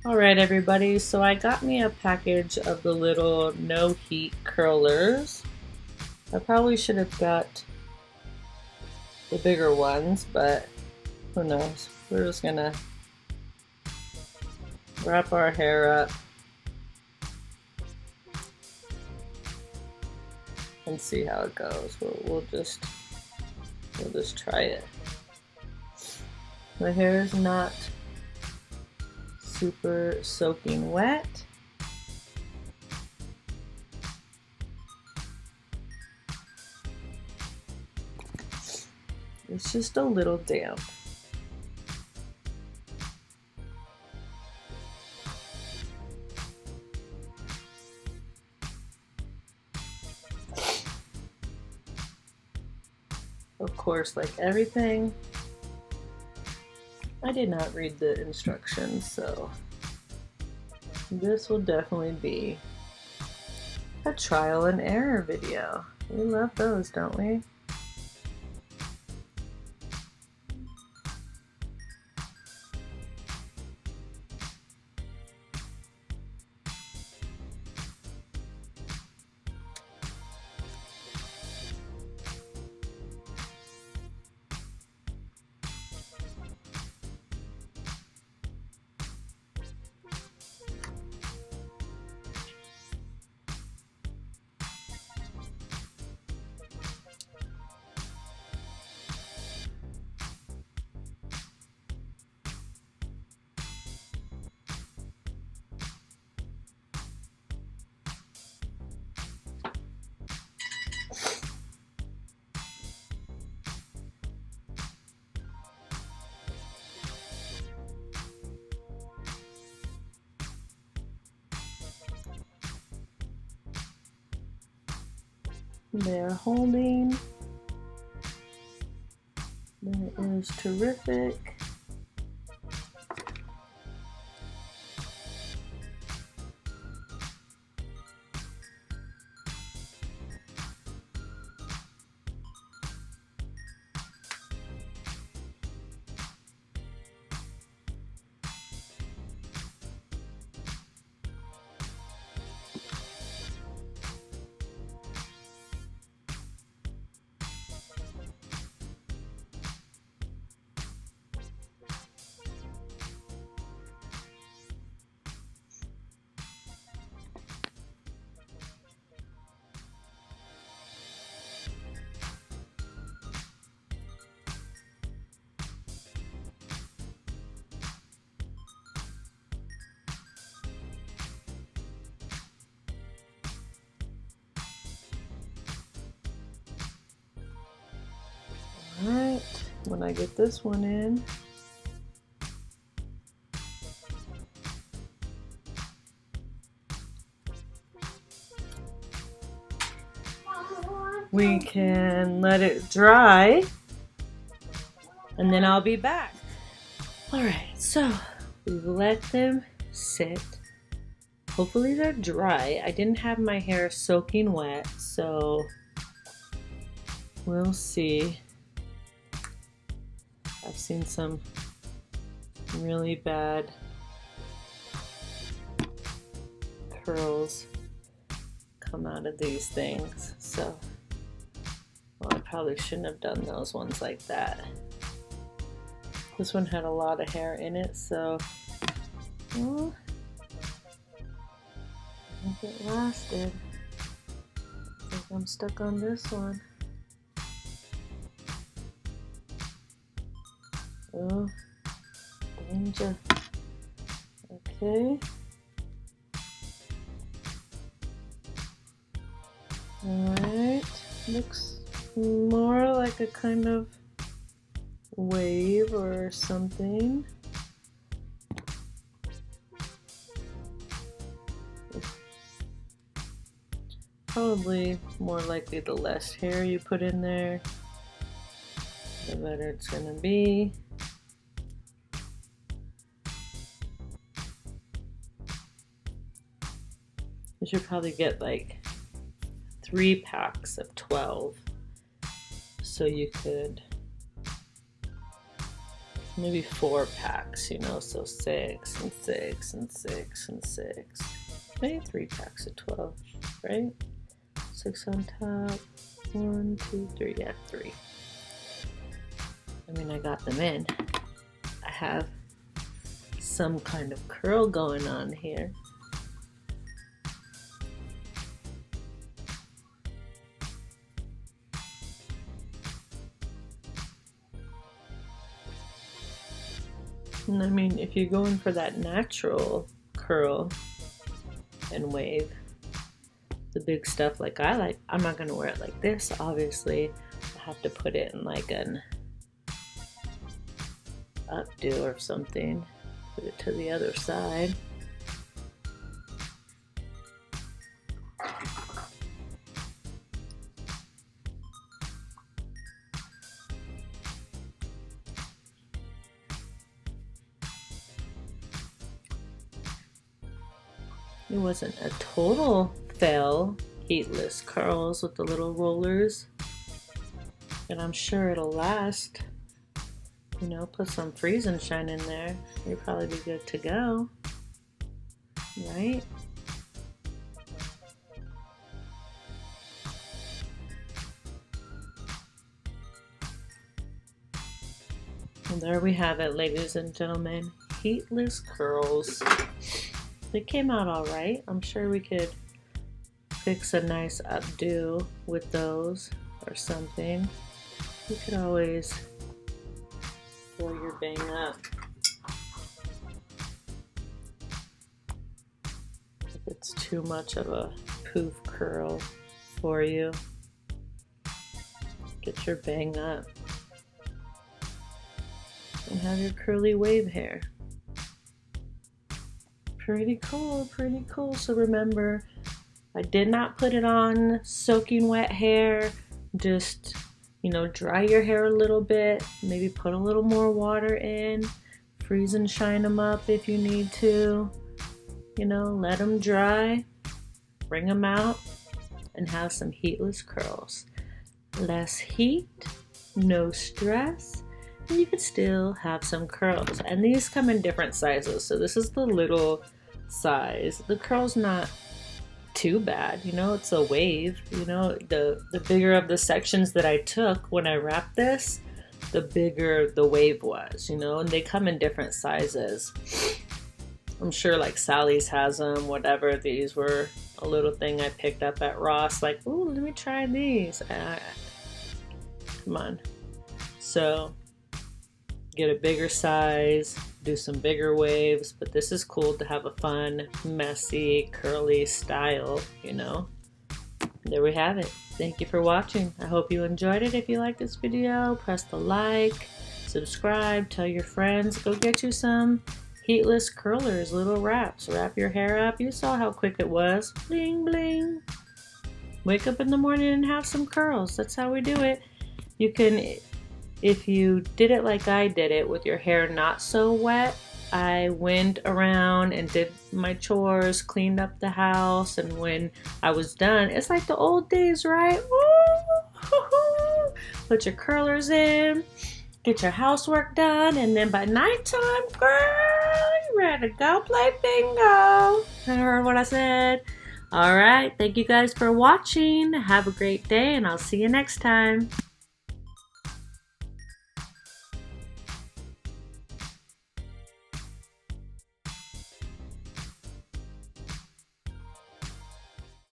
Alright everybody, so I got me a package of the little no heat curlers. I probably should have got the bigger ones, but who knows. We're just gonna wrap our hair up and see how it goes. We'll just try it. My hair is not super soaking wet. It's just a little damp. Of course, like everything, I did not read the instructions, so this will definitely be a trial and error video. We love those, don't we? They're holding. That is terrific. Alright, when I get this one in, we can let it dry and then I'll be back. Alright, so we've let them sit. Hopefully they're dry. I didn't have my hair soaking wet, so we'll see. I've seen some really bad curls come out of these things, so well, I probably shouldn't have done those ones like that. This one had a lot of hair in it, so well, I think it lasted. I think I'm stuck on this one. Oh, danger. Okay. Alright. Looks more like a kind of wave or something. Probably more likely the less hair you put in there, the better it's gonna be. You should probably get like 3 packs of 12 so you could maybe 4 packs, you know, so 6 and 6 and 6 and 6. Maybe 3 packs of 12, right? 6 on top. 1, 2, 3. Yeah, 3. I mean, I got them in. I have some kind of curl going on here. And I mean, if you're going for that natural curl and wave, the big stuff like I like, I'm not going to wear it like this, obviously. I have to put it in like an updo or something. Put it to the other side. It wasn't a total fail, heatless curls with the little rollers, and I'm sure it'll last. You know, put some freeze and shine in there, you'll probably be good to go, right? And there we have it, ladies and gentlemen, heatless curls. They came out all right. I'm sure we could fix a nice updo with those or something. You could always throw your bang up. If it's too much of a poof curl for you, get your bang up and have your curly wave hair. Pretty cool, pretty cool. So remember, I did not put it on soaking wet hair. Just, you know, dry your hair a little bit, maybe put a little more water in, freeze and shine them up if you need to, you know, let them dry, bring them out, and have some heatless curls. Less heat, no stress, and you could still have some curls. And these come in different sizes, so this is the little size. The curl's not too bad, you know, it's a wave, you know, the bigger of the sections that I took when I wrapped this, the bigger the wave was, you know, and they come in different sizes. I'm sure like Sally's has them, whatever. These were a little thing I picked up at Ross, like, ooh, let me try these. Come on. So get a bigger size, do some bigger waves, but this is cool to have a fun, messy, curly style, you know. There we have it. Thank you for watching. I hope you enjoyed it. If you like this video, press the like, subscribe, tell your friends, go get you some heatless curlers, little wraps. Wrap your hair up. You saw how quick it was. Bling, bling. Wake up in the morning and have some curls. That's how we do it. You can, if you did it like I did it with your hair not so wet, I went around and did my chores, cleaned up the house, and when I was done, it's like the old days, right? Woo! Put your curlers in, get your housework done, and then by nighttime, girl, you ready to go play bingo. Heard what I said? All right, thank you guys for watching. Have a great day, and I'll see you next time.